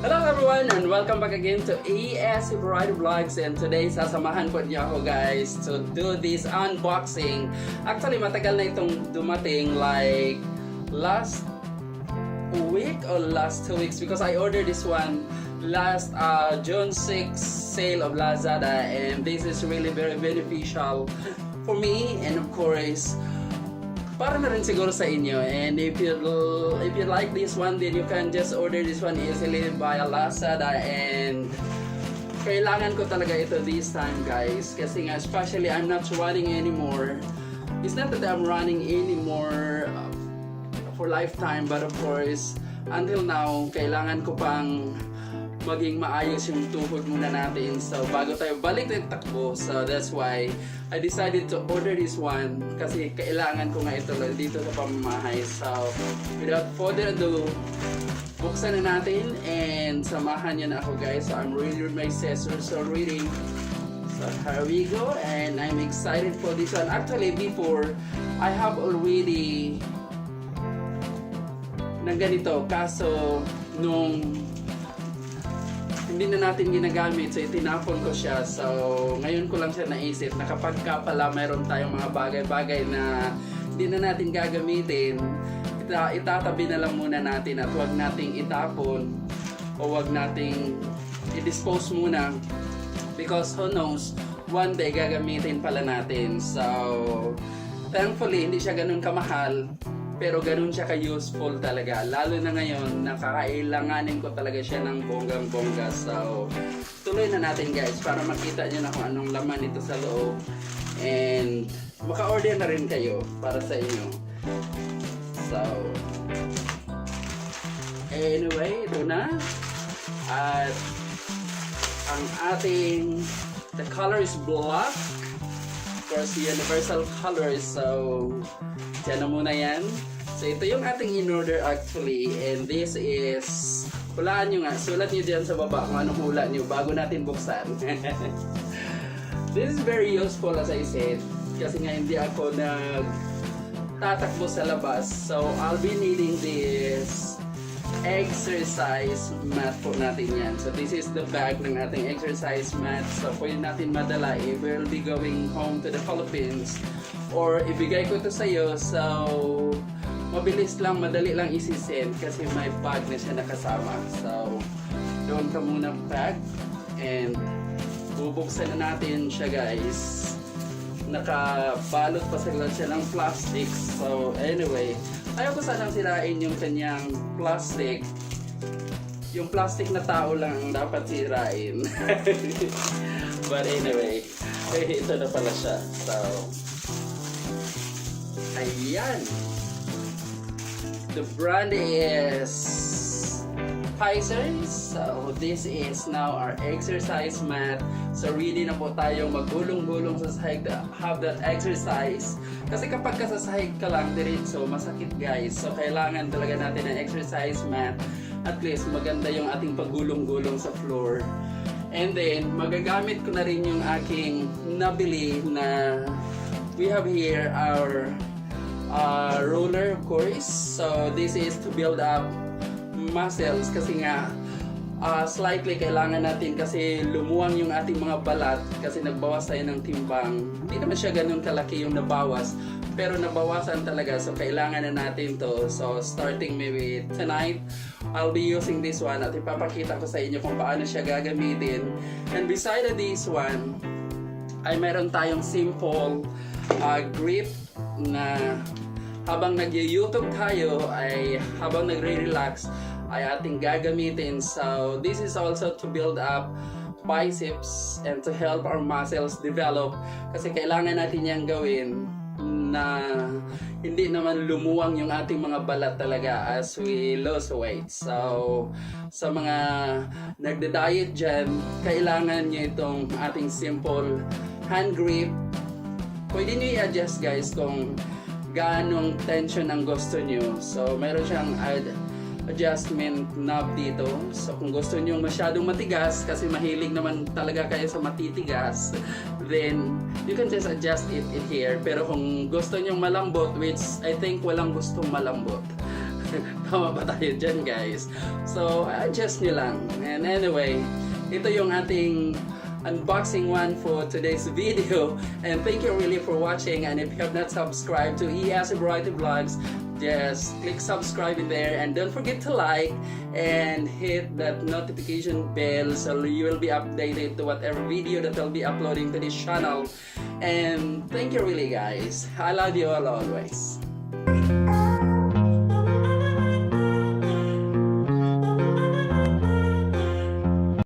Hello everyone and welcome back again to ES Variety Vlogs, and today sasamahan po niyo ako guys to do this unboxing. Actually matagal na itong dumating, like last week or last 2 weeks, because I ordered this one last June 6 sale of Lazada, and this is really very beneficial for me and of course para na rin siguro sa inyo. And if you like this one, then you can just order this one easily via Lazada, and kailangan ko talaga ito this time guys, kasi nga especially I'm not running anymore. It's not that I'm running anymore for lifetime, but of course until now kailangan ko pang maging maayos yung tuhod muna natin, so bago tayo balik ng takbo. So that's why I decided to order this one, kasi kailangan ko nga ito dito sa pamamahay. So without further ado, buksan na natin and samahan niyo na ako guys. So I'm reading my scissors already. So here we go, and I'm excited for this one. Actually before, I have already na ganito, kaso nung hindi na natin ginagamit, so itinapon ko siya. So ngayon ko lang siya naisip na kapag ka pala mayroon tayong mga bagay-bagay na hindi na natin gagamitin, itatabi na lang muna natin at huwag nating itapon o huwag nating i-dispose muna, because who knows, one day gagamitin pala natin. So thankfully hindi siya ganun kamahal, pero ganun siya ka-useful talaga. Lalo na ngayon, nakakailanganin ko talaga siya ng bonggang-bongga. So, tuloy na natin guys para makita nyo na kung anong laman ito sa loob. And, maka-order na rin kayo para sa inyo. So, anyway, ito na. At, ang ating, the color is black. Of course, universal colors. So, yan na muna yan. So ito yung ating in-order actually, and this is, hulaan nyo nga, sulat nyo dyan sa baba kung anong hula nyo bago natin buksan. This is very useful as I said, kasi nga hindi ako nagtatakbo sa labas. So I'll be needing this exercise mat po natin yan. So this is the bag ng ating exercise mat. So pwede natin madala if we'll be going home to the Philippines, or ibigay ko to sa iyo. So mabilis lang, madali lang isi-send kasi may bag na siya nakasama. So doon ka muna bag, and bubuksan na natin siya guys. Nakabalot pa sila siya ng plastic. So anyway, ayaw ko sanang sirain yung kanyang plastic. Yung plastic na tao lang ang dapat sirain. But anyway, ito na pala siya. So ayan. The brand is Pfizer. So this is now our exercise mat. So ready na po tayong maggulong-gulong sa sahig to have that exercise. Kasi kapag ka sa sahig ka lang diretso, masakit guys. So kailangan talaga natin ng exercise mat. At least maganda yung ating paggulong-gulong sa floor. And then magagamit ko na rin yung aking nabili na, we have here our roller of course. So this is to build up muscles, kasi nga slightly kailangan natin, kasi lumuwang yung ating mga balat kasi nagbawas tayo ng timbang. Hindi naman siya ganun kalaki yung nabawas, pero nabawasan talaga. So kailangan na natin to. So starting maybe tonight, I'll be using this one at ipapakita ko sa inyo kung paano siya gagamitin. And beside this one ay meron tayong simple grip na habang nag-YouTube tayo, ay habang nagre-relax ay ating gagamitin. So this is also to build up biceps and to help our muscles develop, kasi kailangan natin yan gawin na hindi naman lumuwang yung ating mga balat talaga as we lose weight. So sa mga nagda-diet dyan, kailangan nyo itong ating simple hand grip. Pwede nyo i-adjust guys kung gaanong tension ang gusto nyo. So meron siyang adjustment knob dito. So kung gusto nyo masyadong matigas, kasi mahilig naman talaga kayo sa matitigas, then you can just adjust it here. Pero kung gusto nyo malambot, which I think walang gustong malambot, Tama ba tayo dyan, guys? So, adjust nyo lang. And anyway, ito yung ating unboxing one for today's video. And thank you really for watching. And if you have not subscribed to ES Variety Vlogs, just click subscribe in there. And don't forget to like and hit that notification bell so you will be updated to whatever video that I'll be uploading to this channel. And thank you really, guys. I love you all always.